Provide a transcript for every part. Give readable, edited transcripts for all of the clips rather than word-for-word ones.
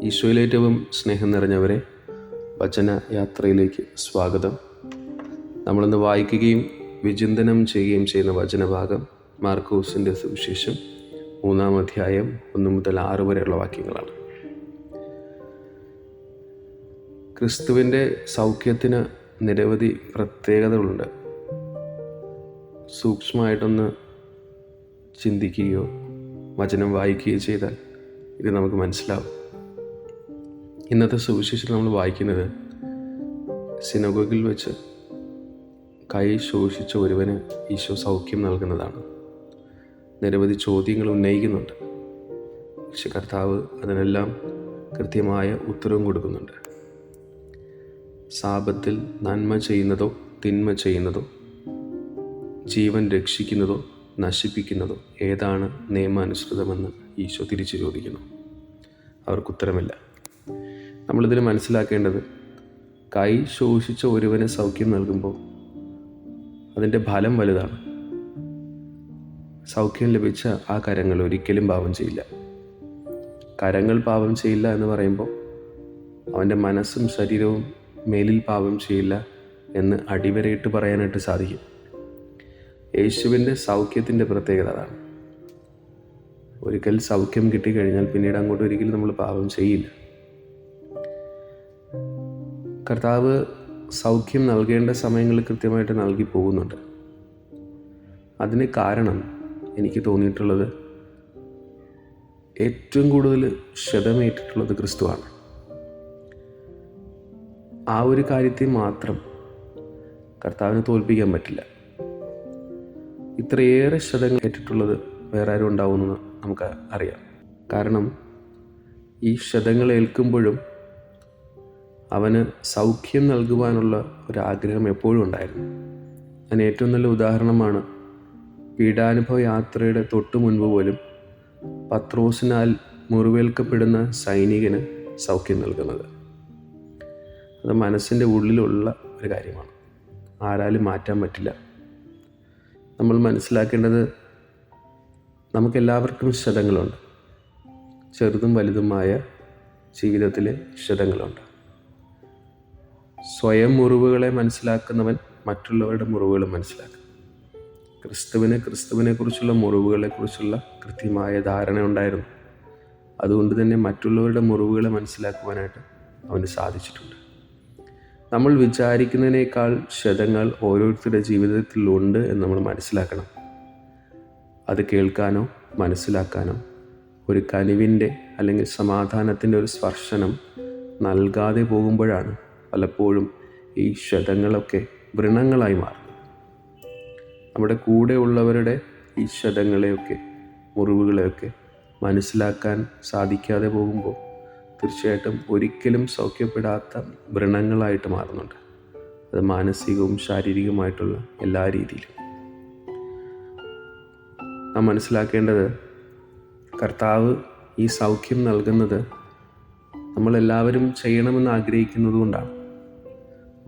ഈശോയിൽ ഏറ്റവും സ്നേഹം നിറഞ്ഞവരെ, വചന യാത്രയിലേക്ക് സ്വാഗതം. നമ്മളിന്ന് വായിക്കുകയും വിചിന്തനം ചെയ്യുകയും ചെയ്യുന്ന വചനഭാഗം മാർക്കോസിൻ്റെ സുവിശേഷം 3-ാം അധ്യായം 1 മുതൽ 6 വരെയുള്ള വാക്യങ്ങളാണ്. ക്രിസ്തുവിൻ്റെ സൗഖ്യത്തിന് നിരവധി പ്രത്യേകതകളുണ്ട്. സൂക്ഷ്മമായിട്ടൊന്ന് ചിന്തിക്കുകയോ വചനം വായിക്കുകയോ ചെയ്താൽ ഇത് നമുക്ക് മനസ്സിലാവും. ഇന്നത്തെ സുവിശേഷത്തിൽ നമ്മൾ വായിക്കുന്നത് സിനഗോഗിൽ വെച്ച് കൈ ശോഷിച്ച ഒരുവന് ഈശോ സൗഖ്യം നൽകുന്നതാണ്. നിരവധി ചോദ്യങ്ങൾ ഉന്നയിക്കുന്നുണ്ട്. പക്ഷെ കർത്താവ് അതിനെല്ലാം കൃത്യമായ ഉത്തരവും കൊടുക്കുന്നുണ്ട്. സാബത്തിൽ നന്മ ചെയ്യുന്നതോ തിന്മ ചെയ്യുന്നതോ, ജീവൻ രക്ഷിക്കുന്നതോ നശിപ്പിക്കുന്നതോ ഏതാണ് നിയമാനുസൃതമെന്ന് ഈശോ തിരിച്ചു ചോദിക്കുന്നു. അവർക്കുത്തരമില്ല. നമ്മളിതിൽ മനസ്സിലാക്കേണ്ടത്, കൈ ശോഷിച്ച ഒരുവന് സൗഖ്യം നൽകുമ്പോൾ അതിൻ്റെ ഫലം വലുതാണ്. സൗഖ്യം ലഭിച്ച ആ കരങ്ങൾ ഒരിക്കലും പാപം ചെയ്യില്ല. കരങ്ങൾ പാപം ചെയ്യില്ല എന്ന് പറയുമ്പോൾ അവൻ്റെ മനസ്സും ശരീരവും മേലിൽ പാപം ചെയ്യില്ല എന്ന് അടിവരയിട്ട് പറയാനായിട്ട് സാധിക്കും. യേശുവിൻ്റെ സൗഖ്യത്തിൻ്റെ പ്രത്യേകത അതാണ്. ഒരിക്കൽ സൗഖ്യം കിട്ടിക്കഴിഞ്ഞാൽ പിന്നീട് അങ്ങോട്ട് ഒരിക്കലും നമ്മൾ പാപം ചെയ്യില്ല. കർത്താവ് സൗഖ്യം നൽകേണ്ട സമയങ്ങളിൽ കൃത്യമായിട്ട് നൽകി പോകുന്നുണ്ട്. അതിന് കാരണം എനിക്ക് തോന്നിയിട്ടുള്ളത്, ഏറ്റവും കൂടുതൽ ക്ഷതമേറ്റിട്ടുള്ളത് ക്രിസ്തുവാണ്. ആ ഒരു കാര്യത്തെ മാത്രം കർത്താവിനെ തോൽപ്പിക്കാൻ പറ്റില്ല. ഇത്രയേറെ ക്ഷതങ്ങൾ ഏറ്റിട്ടുള്ളത് വേറെ ആരും ഉണ്ടാവുമെന്ന് നമുക്ക് അറിയാം. കാരണം ഈ ക്ഷതങ്ങൾ ഏൽക്കുമ്പോഴും അവന് സൗഖ്യം നൽകുവാനുള്ള ഒരാഗ്രഹം എപ്പോഴും ഉണ്ടായിരുന്നു. അതിന് ഏറ്റവും നല്ല ഉദാഹരണമാണ് പീഡാനുഭവ യാത്രയുടെ തൊട്ടു മുൻപ് പോലും പത്രോസിനാൽ മുറിവേൽക്കപ്പെടുന്ന സൈനികന് സൗഖ്യം നൽകുന്നത്. അത് മനസ്സിൻ്റെ ഉള്ളിലുള്ള ഒരു കാര്യമാണ്, ആരാലും മാറ്റാൻ പറ്റില്ല. നമ്മൾ മനസ്സിലാക്കേണ്ടത്, നമുക്കെല്ലാവർക്കും ക്ഷതങ്ങളുണ്ട്. ചെറുതും വലുതുമായ ജീവിതത്തിലെ ക്ഷതങ്ങളുണ്ട്. സ്വയം മുറിവുകളെ മനസ്സിലാക്കുന്നവൻ മറ്റുള്ളവരുടെ മുറിവുകൾ മനസ്സിലാക്കും. ക്രിസ്തുവിനെ കുറിച്ചുള്ള മുറിവുകളെക്കുറിച്ചുള്ള കൃത്യമായ ധാരണ ഉണ്ടായിരുന്നു. അതുകൊണ്ട് തന്നെ മറ്റുള്ളവരുടെ മുറിവുകളെ മനസ്സിലാക്കുവാനായിട്ട് അവന് സാധിച്ചിട്ടുണ്ട്. നമ്മൾ വിചാരിക്കുന്നതിനേക്കാൾ ക്ഷതങ്ങൾ ഓരോരുത്തരുടെ ജീവിതത്തിലുണ്ട് എന്ന് നമ്മൾ മനസ്സിലാക്കണം. അത് കേൾക്കാനോ മനസ്സിലാക്കാനോ ഒരു കനിവിൻ്റെ അല്ലെങ്കിൽ സമാധാനത്തിൻ്റെ ഒരു സ്പർശനം നൽകാതെ പോകുമ്പോഴാണ് പലപ്പോഴും ഈ ക്ഷതങ്ങളൊക്കെ വ്രണങ്ങളായി മാറുന്നത്. നമ്മുടെ കൂടെ ഉള്ളവരുടെ ഈ ക്ഷതങ്ങളെയൊക്കെ മുറിവുകളെയൊക്കെ മനസ്സിലാക്കാൻ സാധിക്കാതെ പോകുമ്പോൾ തീർച്ചയായിട്ടും ഒരിക്കലും സൗഖ്യപ്പെടാത്ത വ്രണങ്ങളായിട്ട് മാറുന്നുണ്ട്. അത് മാനസികവും ശാരീരികവുമായിട്ടുള്ള എല്ലാ രീതിയിലും. നാം മനസ്സിലാക്കേണ്ടത്, കർത്താവ് ഈ സൗഖ്യം നൽകുന്നത് നമ്മളെല്ലാവരും ചെയ്യണമെന്ന് ആഗ്രഹിക്കുന്നത് കൊണ്ടാണ്.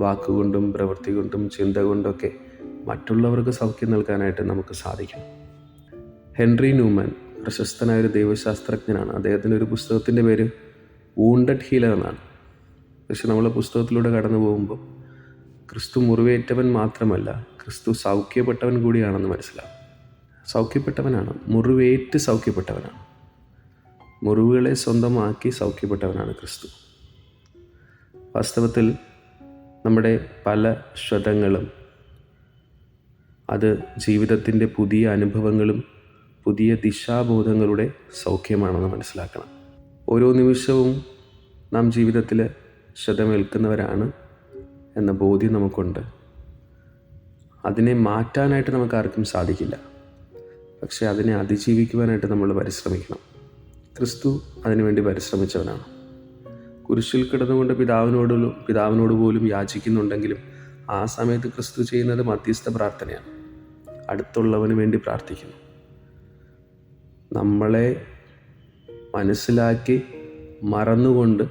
വാക്കുകൊണ്ടും പ്രവൃത്തി കൊണ്ടും ചിന്ത കൊണ്ടൊക്കെ മറ്റുള്ളവർക്ക് സൗഖ്യം നൽകാനായിട്ട് നമുക്ക് സാധിക്കണം. ഹെൻറി ന്യൂമാൻ പ്രശസ്തനായൊരു ദൈവശാസ്ത്രജ്ഞനാണ്. അദ്ദേഹത്തിൻ്റെ ഒരു പുസ്തകത്തിൻ്റെ പേര് വൂണ്ടഡ് ഹീലർ എന്നാണ്. പക്ഷെ നമ്മൾ പുസ്തകത്തിലൂടെ കടന്നു പോകുമ്പോൾ ക്രിസ്തു മുറിവേറ്റവൻ മാത്രമല്ല, ക്രിസ്തു സൗഖ്യപ്പെട്ടവൻ കൂടിയാണെന്ന് മനസ്സിലാവും. സൗഖ്യപ്പെട്ടവനാണ്, മുറിവേറ്റ് സൗഖ്യപ്പെട്ടവനാണ്. മുറിവുകളെ സ്വന്തമാക്കി സൗഖ്യപ്പെട്ടവനാണ് ക്രിസ്തു. വാസ്തവത്തിൽ നമ്മുടെ പല ക്ഷതങ്ങളും അത് ജീവിതത്തിൻ്റെ പുതിയ അനുഭവങ്ങളും പുതിയ ദിശാബോധങ്ങളുടെ സൗഖ്യമാണെന്ന് മനസ്സിലാക്കണം. ഓരോ നിമിഷവും നാം ജീവിതത്തിൽ ക്ഷതമേൽക്കുന്നവരാണ് എന്ന ബോധ്യം നമുക്കുണ്ട്. അതിനെ മാറ്റാനായിട്ട് നമുക്ക് ആർക്കും സാധിക്കില്ല. പക്ഷേ അതിനെ അതിജീവിക്കുവാനായിട്ട് നമ്മൾ പരിശ്രമിക്കണം. ക്രിസ്തു അതിനുവേണ്ടി പരിശ്രമിച്ചവനാണ്. കുരിശിൽ കിടന്നുകൊണ്ട് പിതാവിനോട് പോലും യാചിക്കുന്നുണ്ടെങ്കിലും ആ സമയത്ത് ക്രിസ്തു ചെയ്യുന്നത് മധ്യസ്ഥ പ്രാർത്ഥനയാണ്. അടുത്തുള്ളവന് വേണ്ടി പ്രാർത്ഥിക്കുന്നു. നമ്മളെ മനസ്സിലാക്കി മറന്നുകൊണ്ട്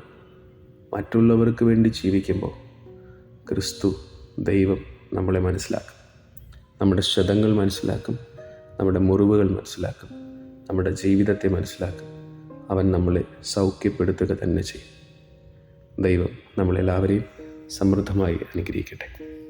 മറ്റുള്ളവർക്ക് വേണ്ടി ജീവിക്കുമ്പോൾ ക്രിസ്തു ദൈവം നമ്മളെ മനസ്സിലാക്കും. നമ്മുടെ ക്ഷതങ്ങൾ മനസ്സിലാക്കും, നമ്മുടെ മുറിവുകൾ മനസ്സിലാക്കും, നമ്മുടെ ജീവിതത്തെ മനസ്സിലാക്കും. അവൻ നമ്മളെ സൗഖ്യപ്പെടുത്തുക തന്നെ ചെയ്യും. ദൈവം നമ്മളെല്ലാവരെയും സമൃദ്ധമായി അനുഗ്രഹിക്കട്ടെ.